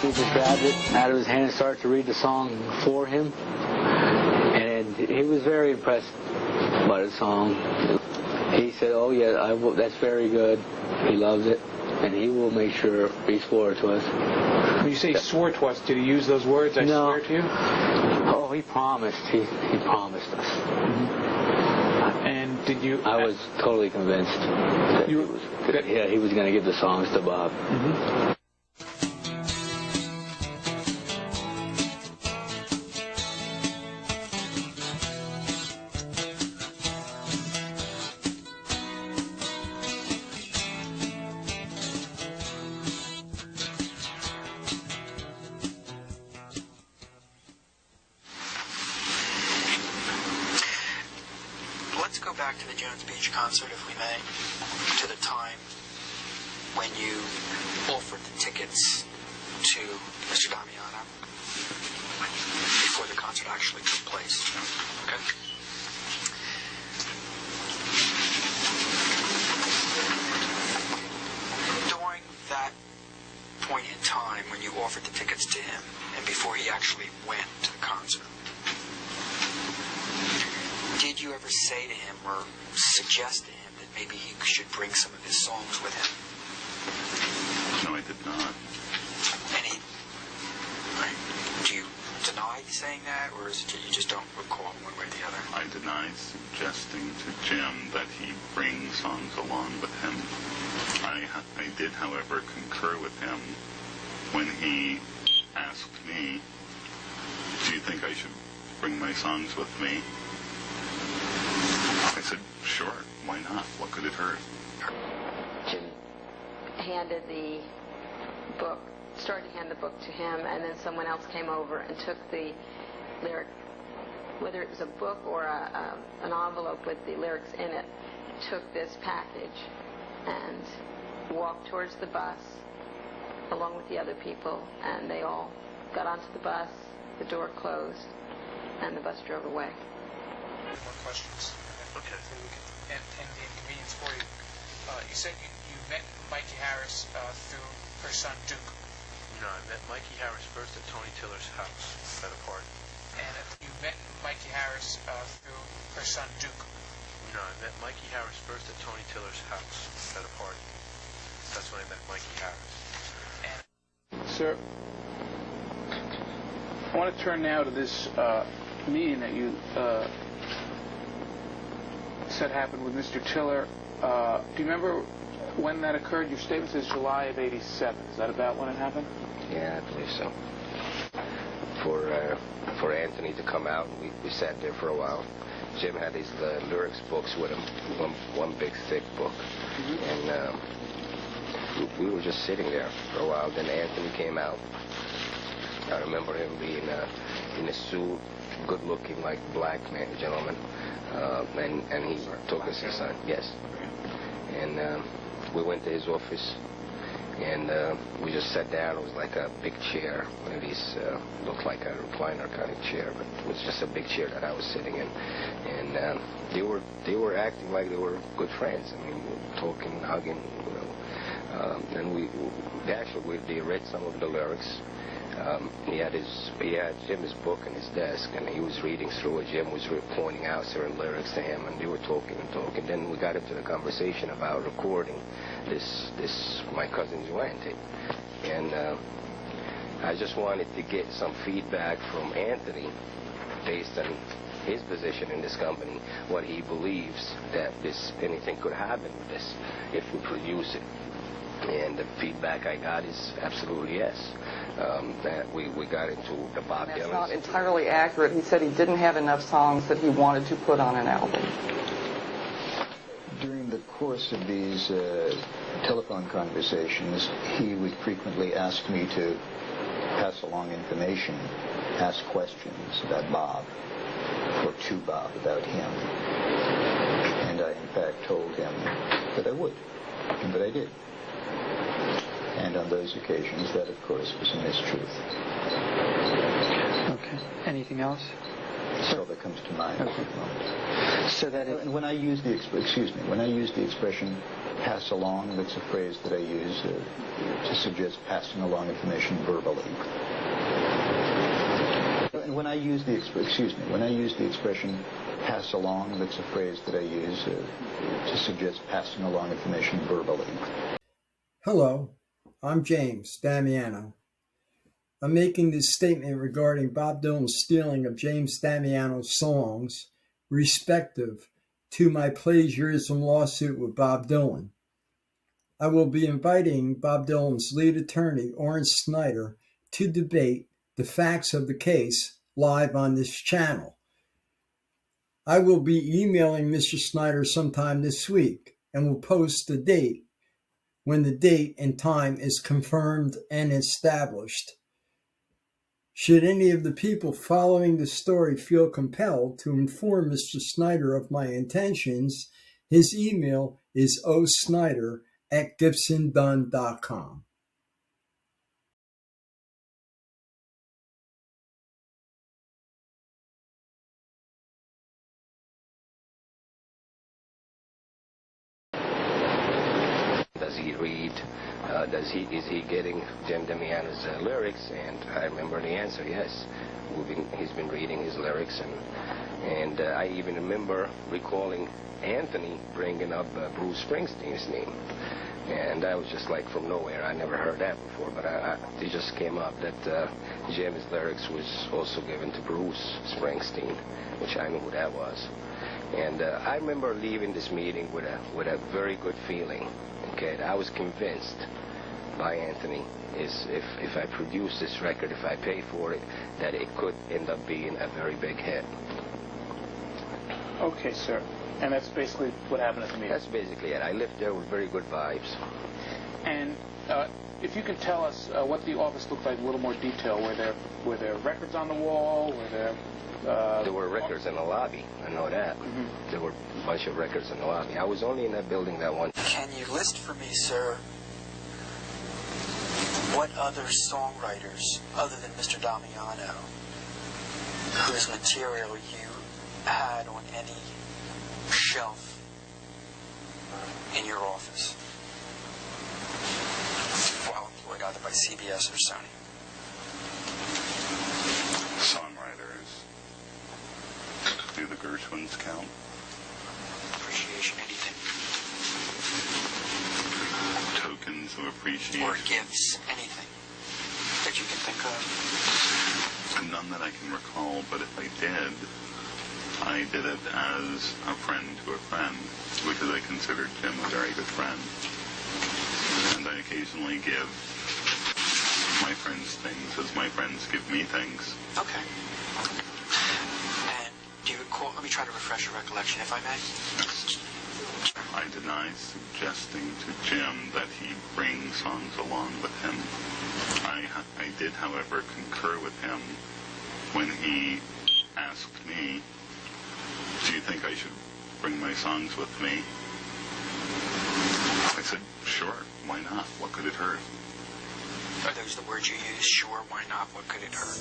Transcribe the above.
He just grabbed it out of his hand and started to read the song for him. And he was very impressed by the song. He said, "Oh yeah, that's very good." He loves it, and he will make sure he swore to us. When you say swore to us, did he use those words? I swear to you. Oh, he promised. He promised us. Mm-hmm. And did you? I was totally convinced that he was going to give the songs to Bob. Mm-hmm. Let's go back to the Jones Beach concert, if we may, to the time when you offered the tickets to Mr. Damiano before the concert actually took place. Okay. During that point in time when you offered the tickets to him and before he actually went to the concert, did you ever say to him or suggest to him that maybe he should bring some of his songs with him? No, I did not. Do you deny saying that, or is it you just don't recall one way or the other? I deny suggesting to Jim that he bring songs along with him. I did, however, concur with him when he asked me, "Do you think I should bring my songs with me?" I said, "Sure, why not? What could it hurt?" Jim handed the book, started to hand the book to him, and then someone else came over and took the lyric, whether it was a book or an envelope with the lyrics in it, took this package and walked towards the bus along with the other people, and they all got onto the bus, the door closed, and the bus drove away. More questions. Okay. So we can end the inconvenience for you. You said you met Mikey Harris through her son Duke. No, I met Mikey Harris first at Tony Tiller's house at a party. And you met Mikey Harris through her son Duke. No, I met Mikey Harris first at Tony Tiller's house at a party. That's when I met Mikey Harris. Sir, I want to turn now to this meeting that you said happened with Mr. Tiller. Do you remember when that occurred? Your statement says July of '87. Is that about when it happened? Yeah, I believe so. For Anthony to come out, we sat there for a while. Jim had his lyrics books with him, one big thick book, and we were just sitting there for a while. Then Anthony came out. I remember him being in a suit, good-looking, like black man, gentleman, and he took us inside. Yes, and we went to his office, and we just sat down. It was like a big chair, one of these looked like a recliner kind of chair, but it was just a big chair that I was sitting in, and they were acting like they were good friends. I mean, talking, hugging, you know, and they read some of the lyrics. He had Jim's book in his desk, and he was reading through it. Jim was pointing out certain lyrics to him, and they were talking and talking. Then we got into the conversation about recording this my cousin Joanne tape, and I just wanted to get some feedback from Anthony based on his position in this company, what he believes that anything could happen with this if we produce it. And the feedback I got is absolutely yes. That we got into the Bob Dylan. That's not entirely accurate. He said he didn't have enough songs that he wanted to put on an album. During the course of these telephone conversations, he would frequently ask me to pass along information, ask questions about Bob, or to Bob about him. And I, in fact, told him that I would, and that I did. And on those occasions, that, of course, was a mistruth. Okay. Anything else? That's all that comes to mind. Okay. So that And when I use the expression pass along, that's a phrase that I use to suggest passing along information verbally. And when I use the expression pass along, that's a phrase that I use to suggest passing along information verbally. Hello, I'm James Damiano. I'm making this statement regarding Bob Dylan's stealing of James Damiano's songs, respective to my plagiarism lawsuit with Bob Dylan. I will be inviting Bob Dylan's lead attorney, Orange Snyder, to debate the facts of the case live on this channel. I will be emailing Mr. Snyder sometime this week and will post the date when the date and time is confirmed and established. Should any of the people following the story feel compelled to inform Mr. Snyder of my intentions, his email is osnyder@gibsondunn.com. Does he read? Is he getting Jim Damiano's lyrics? And I remember the answer, yes. He's been reading his lyrics, and I even remember recalling Anthony bringing up Bruce Springsteen's name. And I was just like from nowhere. I never heard that before, but it just came up that Jim's lyrics was also given to Bruce Springsteen, which I knew who that was. And I remember leaving this meeting with a very good feeling. Okay, I was convinced by Anthony if I produce this record, if I pay for it, that it could end up being a very big hit. Okay, sir. And that's basically what happened at the meeting? That's basically it. I left there with very good vibes. And if you could tell us what the office looked like in a little more detail. Were there records on the wall? There were records in the lobby. I know that. Mm-hmm. There were a bunch of records in the lobby. I was only in that building that one. Can you list for me, sir, what other songwriters, other than Mr. Damiano, whose material you had on any shelf in your office while employed either by CBS or Sony? Songwriters. Do the Gershwins count? Appreciation, anything. Tokens of appreciation. Or gifts, anything that you can think of. None that I can recall, but if I did it as a friend to a friend, because I considered Jim a very good friend. And I occasionally give my friends things as my friends give me things. Okay. And do you recall, let me try to refresh your recollection, if I may. I deny suggesting to Jim that he bring songs along with him. I did, however, concur with him when he asked me, do you think I should bring my songs with me? I said, sure, why not? What could it hurt? Are those the words you use? Sure, why not? What could it hurt?